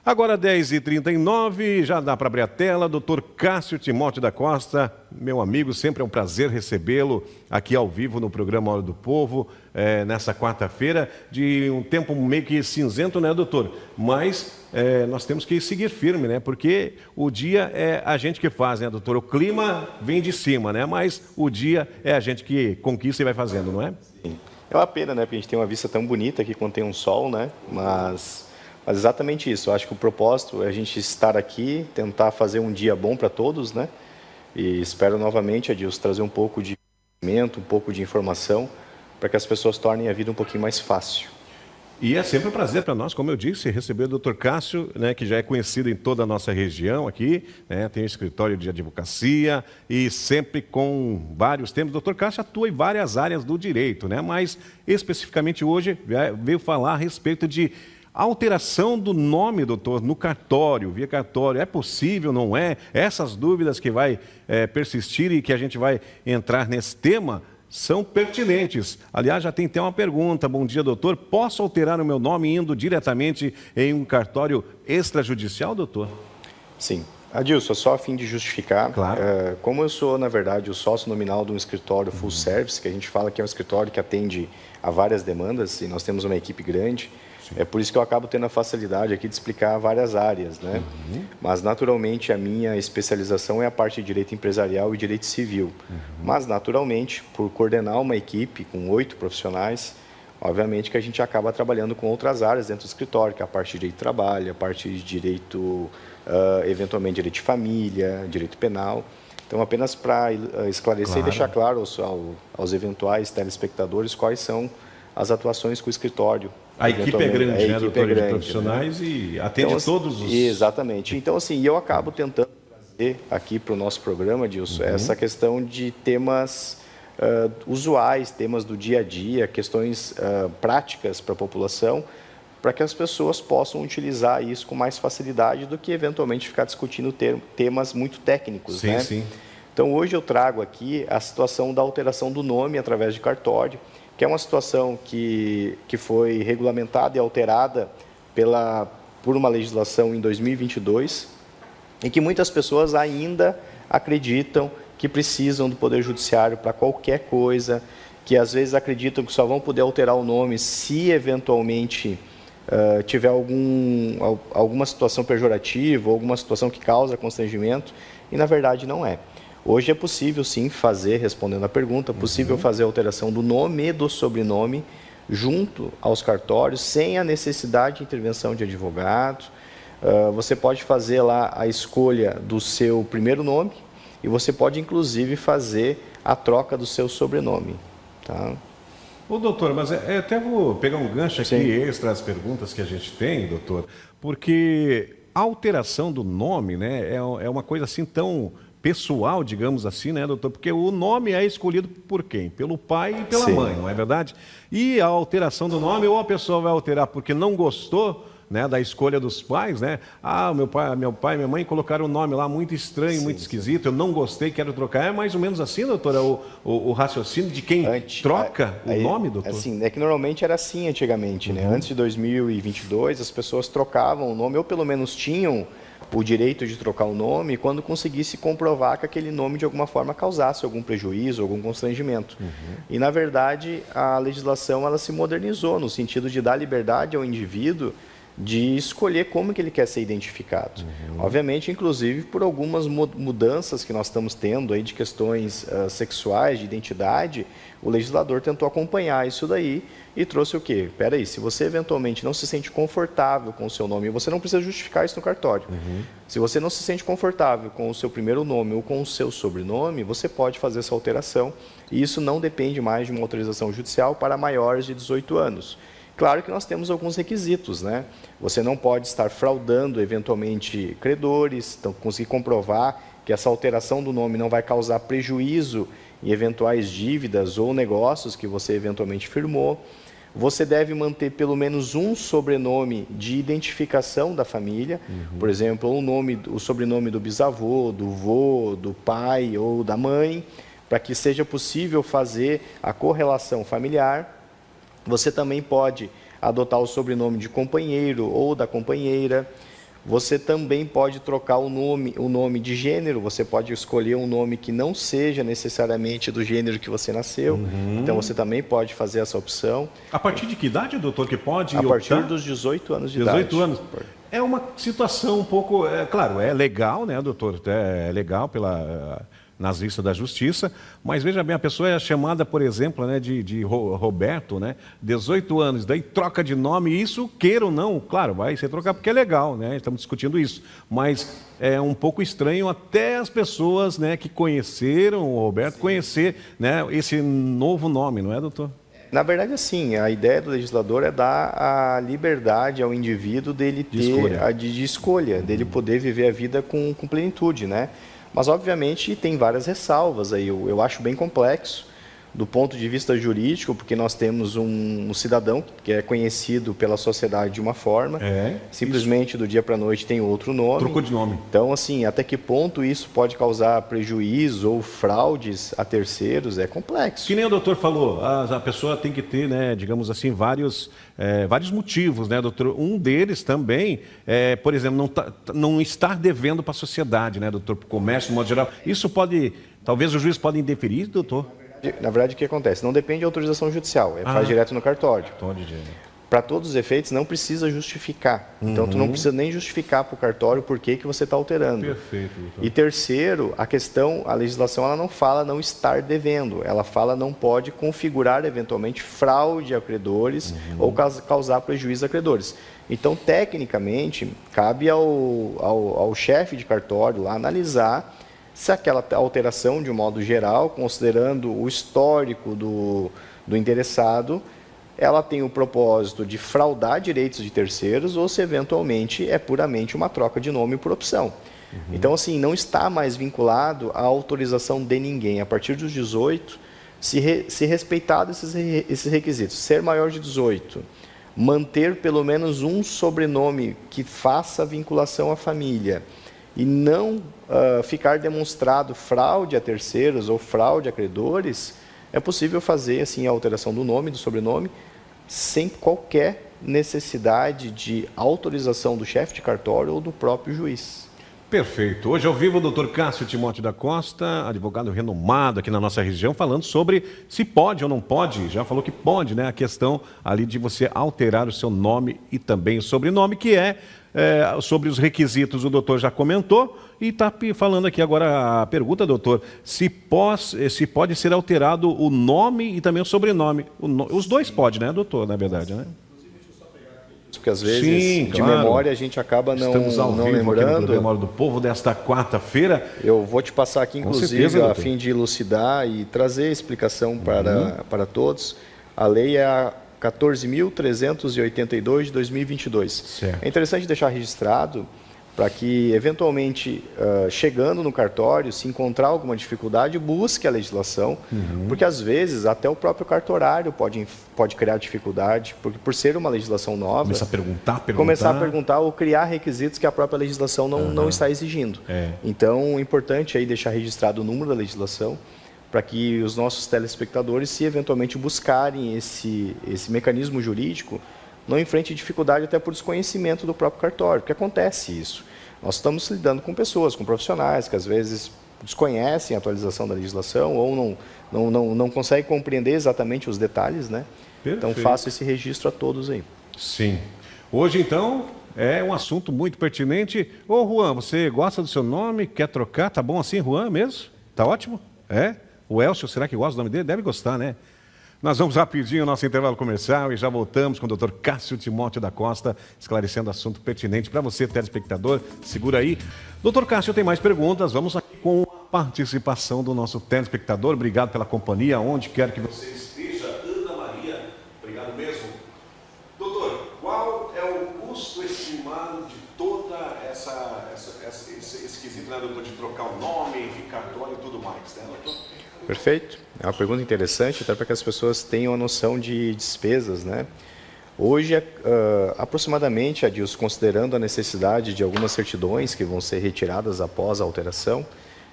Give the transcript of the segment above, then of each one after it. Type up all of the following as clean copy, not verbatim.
Agora 10h39, já dá para abrir a tela. Dr. Cássio Timóteo da Costa, meu amigo, sempre é um prazer recebê-lo aqui ao vivo no programa Hora do Povo, nessa quarta-feira, de um tempo meio que cinzento, né, doutor? Mas nós temos que seguir firme, né? Porque o dia é a gente que faz, né, doutor? O clima vem de cima, né? Mas o dia é a gente que conquista e vai fazendo, não é? Sim. É uma pena, né? Porque a gente tem uma vista tão bonita aqui quando tem um sol, né? Mas exatamente isso. Eu acho que o propósito é a gente estar aqui, tentar fazer um dia bom para todos, né? E espero novamente, Adilson, trazer um pouco de conhecimento, um pouco de informação, para que as pessoas tornem a vida um pouquinho mais fácil. E é sempre um prazer para nós, como eu disse, receber o Dr. Cássio, né, que já é conhecido em toda a nossa região aqui, né, tem um escritório de advocacia e sempre com vários temas. O Dr. Cássio atua em várias áreas do direito, né, mas especificamente hoje veio falar a respeito de alteração do nome, doutor, no cartório, via cartório. É possível, não é? Essas dúvidas que vai persistir e que a gente vai entrar nesse tema são pertinentes. Aliás, já tem até uma pergunta. Bom dia, doutor. Posso alterar o meu nome indo diretamente em um cartório extrajudicial, doutor? Sim. Adilson, só a fim de justificar, claro. Como eu sou, na verdade, o sócio nominal de um escritório full service, que a gente fala que é um escritório que atende a várias demandas, e nós temos uma equipe grande, é por isso que eu acabo tendo a facilidade aqui de explicar várias áreas, né? Mas, naturalmente, a minha especialização é a parte de direito empresarial e direito civil. Mas, naturalmente, por coordenar uma equipe com 8 profissionais, obviamente que a gente acaba trabalhando com outras áreas dentro do escritório, que é a parte de direito do trabalho, a parte de direito, eventualmente, direito de família, direito penal. Então, apenas para esclarecer e deixar claro aos eventuais telespectadores quais são as atuações que o escritório... A equipe é grande, né, doutor, de profissionais, né? E atende então, todos os... Exatamente. Então, assim, eu acabo tentando trazer aqui para o nosso programa, Dilson, essa questão de temas usuais, temas do dia a dia, questões práticas para a população, para que as pessoas possam utilizar isso com mais facilidade do que, eventualmente, ficar discutindo temas muito técnicos, sim, né? Sim. Então, hoje eu trago aqui a situação da alteração do nome através de cartório, que é uma situação que foi regulamentada e alterada por uma legislação em 2022 e que muitas pessoas ainda acreditam que precisam do Poder Judiciário para qualquer coisa, que às vezes acreditam que só vão poder alterar o nome se eventualmente tiver alguma situação pejorativa, ou alguma situação que causa constrangimento, e na verdade não é. Hoje é possível, sim, respondendo à pergunta, é possível fazer a alteração do nome e do sobrenome junto aos cartórios, sem a necessidade de intervenção de advogado. Você pode fazer lá a escolha do seu primeiro nome e você pode, inclusive, fazer a troca do seu sobrenome. Tá? Ô, doutor, mas até vou pegar um gancho aqui extra às perguntas que a gente tem, doutor, porque a alteração do nome, né, é uma coisa assim tão... pessoal, digamos assim, né, doutor? Porque o nome é escolhido por quem? Pelo pai e pela mãe, não é verdade? E a alteração do nome, ou a pessoa vai alterar porque não gostou, né, da escolha dos pais, né? Ah, meu pai e minha mãe colocaram um nome lá muito estranho, muito esquisito, eu não gostei, quero trocar. É mais ou menos assim, doutor? É o raciocínio de quem troca o nome, doutor? Assim, é que normalmente era assim antigamente, né? Antes de 2022, as pessoas trocavam o nome, ou pelo menos tinham o direito de trocar o nome quando conseguisse comprovar que aquele nome de alguma forma causasse algum prejuízo, algum constrangimento. E, na verdade, a legislação ela se modernizou no sentido de dar liberdade ao indivíduo de escolher como que ele quer ser identificado. Obviamente, inclusive, por algumas mudanças que nós estamos tendo aí de questões sexuais, de identidade, o legislador tentou acompanhar isso daí e trouxe o quê? Espera aí, se você eventualmente não se sente confortável com o seu nome, você não precisa justificar isso no cartório. Se você não se sente confortável com o seu primeiro nome ou com o seu sobrenome, você pode fazer essa alteração e isso não depende mais de uma autorização judicial para maiores de 18 anos. Claro que nós temos alguns requisitos, né? Você não pode estar fraudando, eventualmente, credores, então conseguir comprovar que essa alteração do nome não vai causar prejuízo em eventuais dívidas ou negócios que você eventualmente firmou. Você deve manter pelo menos um sobrenome de identificação da família, por exemplo, o sobrenome do bisavô, do vô, do pai ou da mãe, para que seja possível fazer a correlação familiar. Você também pode adotar o sobrenome de companheiro ou da companheira. Você também pode trocar o nome de gênero, você pode escolher um nome que não seja necessariamente do gênero que você nasceu, então você também pode fazer essa opção. A partir de que idade, doutor, que pode optar? A partir dos 18 anos de idade. 18 anos. É uma situação um pouco, claro, é legal, né, doutor? É legal nas listas da justiça, mas veja bem, a pessoa é chamada, por exemplo, né, de Roberto, né, 18 anos, daí troca de nome, e isso, queira ou não, claro, vai ser trocar porque é legal, né, estamos discutindo isso, mas é um pouco estranho até as pessoas, né, que conheceram o Roberto, conhecer, né, esse novo nome, não é, doutor? Na verdade, assim, a ideia do legislador é dar a liberdade ao indivíduo dele ter de escolha, dele poder viver a vida com plenitude, né? Mas, obviamente, tem várias ressalvas aí. Eu acho bem complexo do ponto de vista jurídico, porque nós temos um cidadão que é conhecido pela sociedade de uma forma, simplesmente do dia para a noite tem outro nome. Trocou de nome. Então, assim, até que ponto isso pode causar prejuízo ou fraudes a terceiros é complexo. Que nem o doutor falou, a pessoa tem que ter, né, digamos assim, vários motivos, né, doutor? Um deles também é, por exemplo, não estar devendo para a sociedade, né, doutor, para o comércio, de modo geral. Isso pode, talvez o juiz pode indeferir, doutor? Na verdade, o que acontece? Não depende de autorização judicial, faz direto no cartório. Para todos os efeitos, não precisa justificar. Então, tu não precisa nem justificar para o cartório por que você está alterando. Perfeito, doutor. E terceiro, a legislação ela não fala não estar devendo, ela fala não pode configurar eventualmente fraude a credores ou causar prejuízo a credores. Então, tecnicamente, cabe ao chefe de cartório lá analisar se aquela alteração, de um modo geral, considerando o histórico do interessado, ela tem o propósito de fraudar direitos de terceiros ou se eventualmente é puramente uma troca de nome por opção. Então, assim, não está mais vinculado à autorização de ninguém. A partir dos 18, se respeitado esses requisitos, ser maior de 18, manter pelo menos um sobrenome que faça vinculação à família, e não ficar demonstrado fraude a terceiros ou fraude a credores, é possível fazer assim a alteração do nome, do sobrenome, sem qualquer necessidade de autorização do chefe de cartório ou do próprio juiz. Perfeito. Hoje ao vivo o doutor Cássio Timóteo da Costa, advogado renomado aqui na nossa região, falando sobre se pode ou não pode. Já falou que pode, né? A questão ali de você alterar o seu nome e também o sobrenome, que sobre os requisitos o doutor já comentou e está falando aqui agora a pergunta, doutor, se pode ser alterado o nome e também o sobrenome. Os dois podem, né, doutor, na verdade, né? Porque às vezes, de memória, a gente acaba não lembrando. Memória do Povo desta quarta-feira. Eu vou te passar aqui, inclusive, a fim de elucidar e trazer explicação para todos. A lei é a 14.382 de 2022. Certo. É interessante deixar registrado para que, eventualmente, chegando no cartório, se encontrar alguma dificuldade, busque a legislação, porque, às vezes, até o próprio cartorário pode criar dificuldade, porque, por ser uma legislação nova... Começar a perguntar ou criar requisitos que a própria legislação não está exigindo. Então, é importante aí deixar registrado o número da legislação, para que os nossos telespectadores, se eventualmente buscarem esse mecanismo jurídico, não enfrente dificuldade até por desconhecimento do próprio cartório, porque acontece isso. Nós estamos lidando com pessoas, com profissionais, que às vezes desconhecem a atualização da legislação ou não conseguem compreender exatamente os detalhes, né? Então, faço esse registro a todos aí. Sim. Hoje, então, é um assunto muito pertinente. Ô, Juan, você gosta do seu nome? Quer trocar? Tá bom assim, Juan, mesmo? Tá ótimo? O Elcio, será que gosta do nome dele? Deve gostar, né? Nós vamos rapidinho ao nosso intervalo comercial e já voltamos com o doutor Cássio Timóteo da Costa, esclarecendo assunto pertinente para você, telespectador. Segura aí. Doutor Cássio, tem mais perguntas. Vamos aqui com a participação do nosso telespectador. Obrigado pela companhia, onde quer que você esteja. Ana Maria, obrigado mesmo. Doutor, qual é o custo estimado de toda esse quesito, né, doutor, de trocar o nome, cartório e tudo mais, né, doutor? Perfeito. É uma pergunta interessante, até para que as pessoas tenham a noção de despesas, né? Hoje, aproximadamente, Adilson, considerando a necessidade de algumas certidões que vão ser retiradas após a alteração,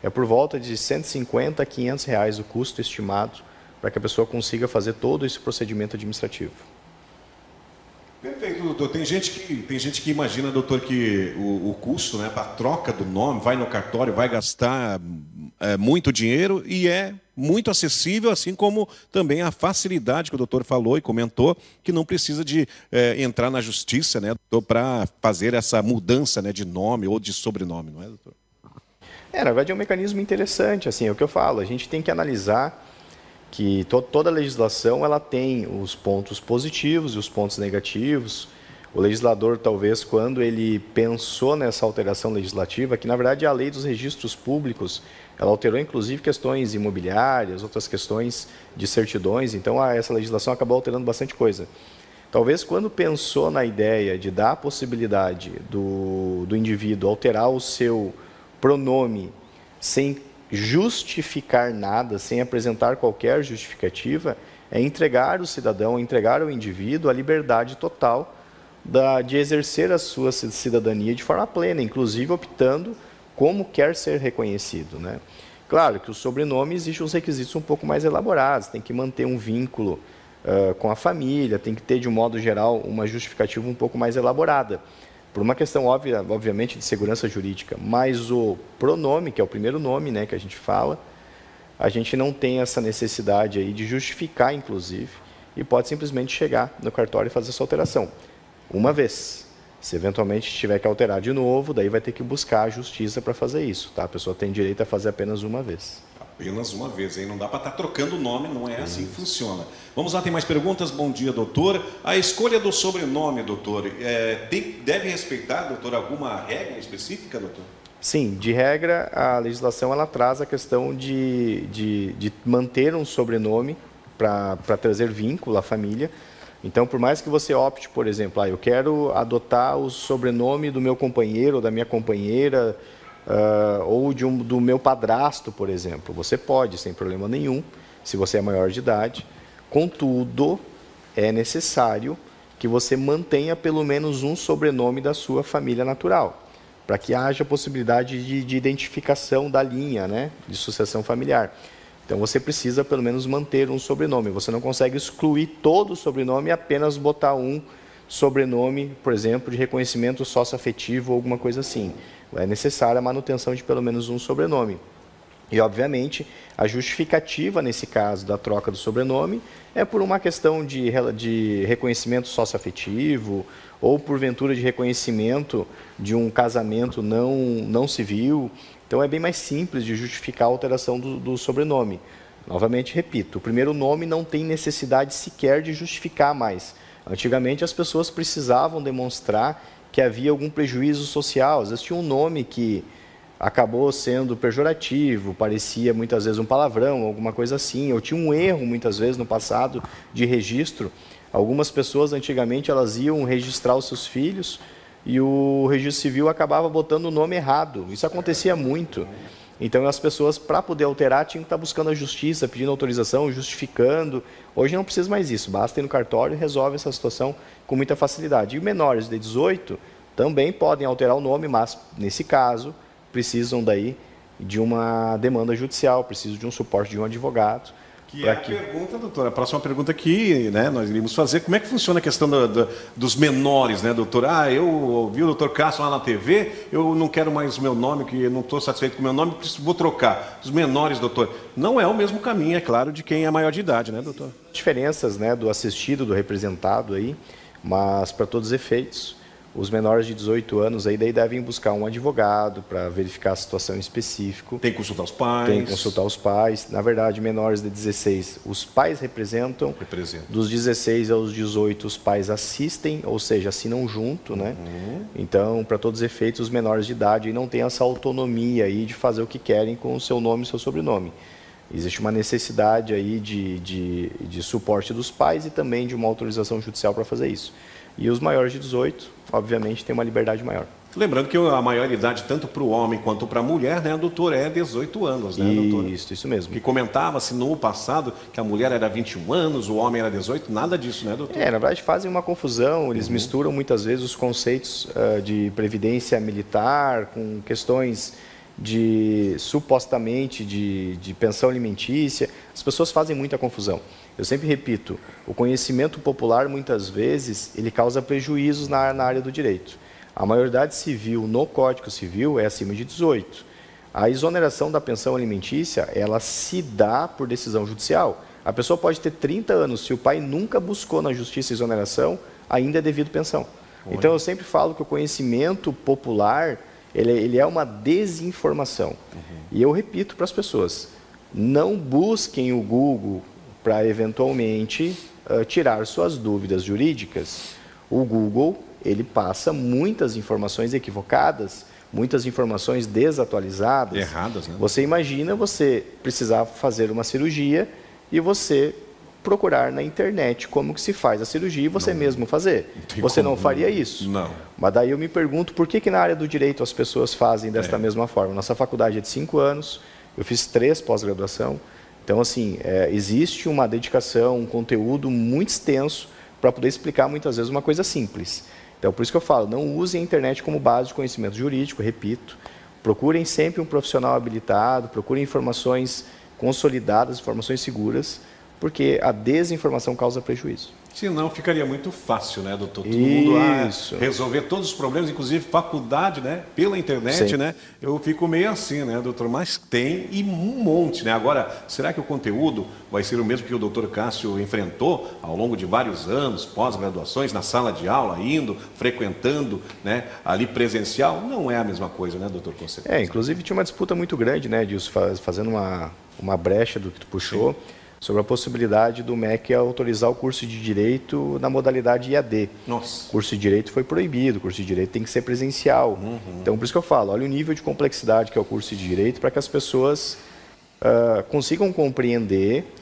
é por volta de R$ 150 a R$ 500 o custo estimado para que a pessoa consiga fazer todo esse procedimento administrativo. Perfeito, doutor. Tem gente que imagina, doutor, que o custo, né, para a troca do nome, vai no cartório, vai gastar muito dinheiro e é muito acessível, assim como também a facilidade que o doutor falou e comentou, que não precisa de entrar na justiça, né, para fazer essa mudança, né, de nome ou de sobrenome, não é, doutor? Na verdade é um mecanismo interessante, assim, é o que eu falo, a gente tem que analisar que toda legislação ela tem os pontos positivos e os pontos negativos. O legislador, talvez, quando ele pensou nessa alteração legislativa, que na verdade a lei dos registros públicos, ela alterou inclusive questões imobiliárias, outras questões de certidões, então essa legislação acabou alterando bastante coisa. Talvez quando pensou na ideia de dar a possibilidade do indivíduo alterar o seu pronome sem justificar nada, sem apresentar qualquer justificativa, é entregar o cidadão, entregar ao indivíduo a liberdade total de exercer a sua cidadania de forma plena, inclusive optando como quer ser reconhecido, né? Claro que o sobrenome existe uns requisitos um pouco mais elaborados, tem que manter um vínculo com a família, tem que ter, de um modo geral, uma justificativa um pouco mais elaborada. Por uma questão óbvia, obviamente, de segurança jurídica, mas o pronome, que é o primeiro nome, né, que a gente fala, a gente não tem essa necessidade aí de justificar, inclusive, e pode simplesmente chegar no cartório e fazer essa alteração. Uma vez. Se eventualmente tiver que alterar de novo, daí vai ter que buscar a justiça para fazer isso, tá? A pessoa tem direito a fazer apenas uma vez. Apenas uma vez, hein? Não dá para estar trocando o nome, não é assim que funciona. Vamos lá, tem mais perguntas? Bom dia, doutor. A escolha do sobrenome, doutor, deve respeitar, doutor, alguma regra específica, doutor? Sim, de regra, a legislação ela traz a questão de manter um sobrenome para trazer vínculo à família. Então, por mais que você opte, por exemplo, eu quero adotar o sobrenome do meu companheiro ou da minha companheira, ou do meu padrasto, por exemplo. Você pode, sem problema nenhum, se você é maior de idade. Contudo, é necessário que você mantenha pelo menos um sobrenome da sua família natural, para que haja possibilidade de identificação da linha, né, de sucessão familiar. Então, você precisa pelo menos manter um sobrenome. Você não consegue excluir todo o sobrenome e apenas botar um sobrenome, por exemplo, de reconhecimento socioafetivo ou alguma coisa assim. É necessária a manutenção de pelo menos um sobrenome. E, obviamente, a justificativa, nesse caso, da troca do sobrenome é por uma questão de reconhecimento socioafetivo ou, porventura, de reconhecimento de um casamento não civil. Então, é bem mais simples de justificar a alteração do sobrenome. Novamente, repito, o primeiro nome não tem necessidade sequer de justificar mais. Antigamente, as pessoas precisavam demonstrar que havia algum prejuízo social. Às vezes tinha um nome que acabou sendo pejorativo, parecia muitas vezes um palavrão, alguma coisa assim, ou tinha um erro muitas vezes no passado de registro. Algumas pessoas antigamente elas iam registrar os seus filhos e o registro civil acabava botando o nome errado. Isso acontecia muito. Então as pessoas, para poder alterar, tinham que estar buscando a justiça, pedindo autorização, justificando. Hoje não precisa mais disso, basta ir no cartório e resolve essa situação com muita facilidade. E menores de 18 também podem alterar o nome, mas nesse caso precisam daí de uma demanda judicial, precisam de um suporte de um advogado. Que é a pergunta, doutor, a próxima pergunta que, né, nós iríamos fazer, como é que funciona a questão dos menores, né, doutor? Eu ouvi o doutor Cássio lá na TV, eu não quero mais o meu nome, que eu não estou satisfeito com o meu nome, vou trocar. Os menores, doutor, não é o mesmo caminho, é claro, de quem é maior de idade, né, doutor? Diferenças, né, do assistido, do representado aí, mas para todos os efeitos, os menores de 18 anos aí daí devem buscar um advogado para verificar a situação em específico. Tem que consultar os pais. Tem que consultar os pais. Na verdade, menores de 16, os pais representam. Dos 16 aos 18, os pais assistem, ou seja, assinam junto, né? Então, para todos os efeitos, os menores de idade não têm essa autonomia aí de fazer o que querem com o seu nome e seu sobrenome. Existe uma necessidade aí de suporte dos pais e também de uma autorização judicial para fazer isso. E os maiores de 18, obviamente, têm uma liberdade maior. Lembrando que a maioridade, tanto para o homem quanto para a mulher, né, doutor, é 18 anos, né, doutor? Isso mesmo. Que comentava-se no passado que a mulher era 21 anos, o homem era 18, nada disso, né, doutor? Na verdade, fazem uma confusão, eles misturam muitas vezes os conceitos de previdência militar com questões supostamente de pensão alimentícia. As pessoas fazem muita confusão. eu sempre repito, o conhecimento popular, muitas vezes, ele causa prejuízos na área do direito. A maioridade civil no Código Civil é acima de 18. A exoneração da pensão alimentícia, ela se dá por decisão judicial. A pessoa pode ter 30 anos, se o pai nunca buscou na justiça exoneração, ainda é devido pensão. Então, eu sempre falo que o conhecimento popular, ele é uma desinformação. E eu repito para as pessoas, não busquem o Google para, eventualmente, tirar suas dúvidas jurídicas. O Google, ele passa muitas informações equivocadas, muitas informações desatualizadas. Erradas, né? Você imagina você precisar fazer uma cirurgia e você procurar na internet como que se faz a cirurgia e você mesmo fazer. Você não faria isso? Não. Mas daí eu me pergunto por que na área do direito as pessoas fazem desta mesma forma. Nossa faculdade é de 5 anos, eu fiz 3 pós-graduação. Então, assim, existe uma dedicação, um conteúdo muito extenso para poder explicar muitas vezes uma coisa simples. Então, por isso que eu falo, não usem a internet como base de conhecimento jurídico, repito. Procurem sempre um profissional habilitado, procurem informações consolidadas, informações seguras, porque a desinformação causa prejuízo. Senão ficaria muito fácil, né, doutor? Todo mundo resolver todos os problemas, inclusive faculdade, né, pela internet, né? Eu fico meio assim, né, doutor? Mas tem e um monte, né? Agora, será que o conteúdo vai ser o mesmo que o doutor Cássio enfrentou ao longo de vários anos, pós-graduações, na sala de aula, indo, frequentando, né, ali presencial? Não é a mesma coisa, né, doutor? Com certeza. Inclusive tinha uma disputa muito grande, né, Dilson, fazendo uma brecha do que tu puxou. Sim. Sobre a possibilidade do MEC autorizar o curso de Direito na modalidade IAD. Nossa. O curso de Direito foi proibido, o curso de Direito tem que ser presencial. Então, por isso que eu falo, olha o nível de complexidade que é o curso de Direito para que as pessoas consigam compreender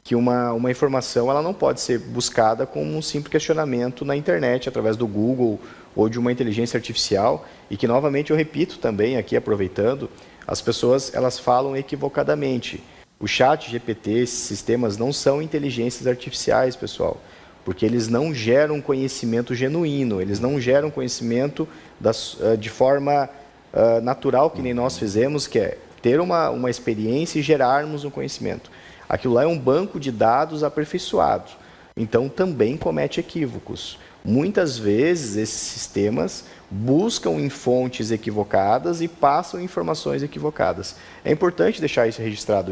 que uma informação ela não pode ser buscada como um simples questionamento na internet, através do Google ou de uma inteligência artificial, e que, novamente, eu repito também aqui, aproveitando, as pessoas elas falam equivocadamente. O chat GPT, esses sistemas não são inteligências artificiais, pessoal, porque eles não geram conhecimento genuíno, eles não geram conhecimento de forma natural, que nem nós fizemos, que é ter uma experiência e gerarmos um conhecimento. Aquilo lá é um banco de dados aperfeiçoado, então também comete equívocos. Muitas vezes esses sistemas buscam em fontes equivocadas e passam informações equivocadas. É importante deixar isso registrado,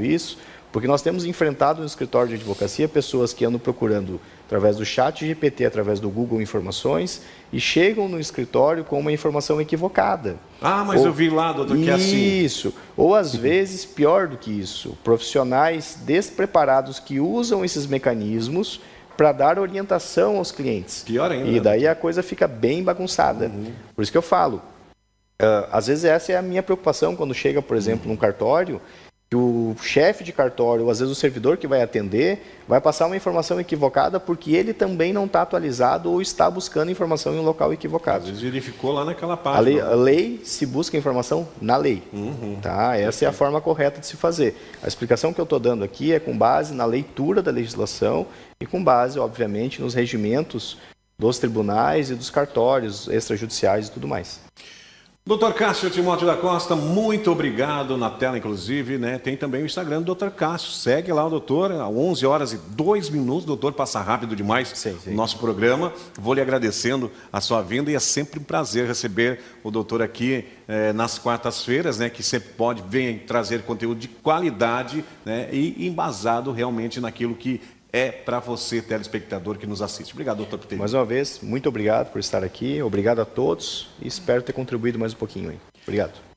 porque nós temos enfrentado no escritório de advocacia pessoas que andam procurando através do chat GPT, através do Google informações e chegam no escritório com uma informação equivocada. Ah, mas eu vi lá, doutor, que é assim. Isso. Ou às vezes, pior do que isso, profissionais despreparados que usam esses mecanismos para dar orientação aos clientes. Pior ainda. E daí a coisa fica bem bagunçada. Por isso que eu falo, às vezes essa é a minha preocupação quando chega, por exemplo, num cartório, que o chefe de cartório, ou às vezes o servidor que vai atender, vai passar uma informação equivocada porque ele também não está atualizado ou está buscando informação em um local equivocado. Às vezes ele ficou lá naquela página. A lei se busca informação na lei. Tá? Essa é a forma correta de se fazer. A explicação que eu estou dando aqui é com base na leitura da legislação e com base, obviamente, nos regimentos dos tribunais e dos cartórios extrajudiciais e tudo mais. Doutor Cássio Timóteo da Costa, muito obrigado. Na tela, inclusive, né, tem também o Instagram do doutor Cássio. Segue lá o doutor, às 11 horas e 2 minutos. Doutor, passa rápido demais o nosso programa. Vou lhe agradecendo a sua vinda e é sempre um prazer receber o doutor aqui nas quartas-feiras, né, que sempre pode vir trazer conteúdo de qualidade, né, e embasado realmente naquilo que é para você, telespectador que nos assiste. Obrigado, doutor, por ter vindo. Mais uma vez, muito obrigado por estar aqui. Obrigado a todos e espero ter contribuído mais um pouquinho aí. Obrigado.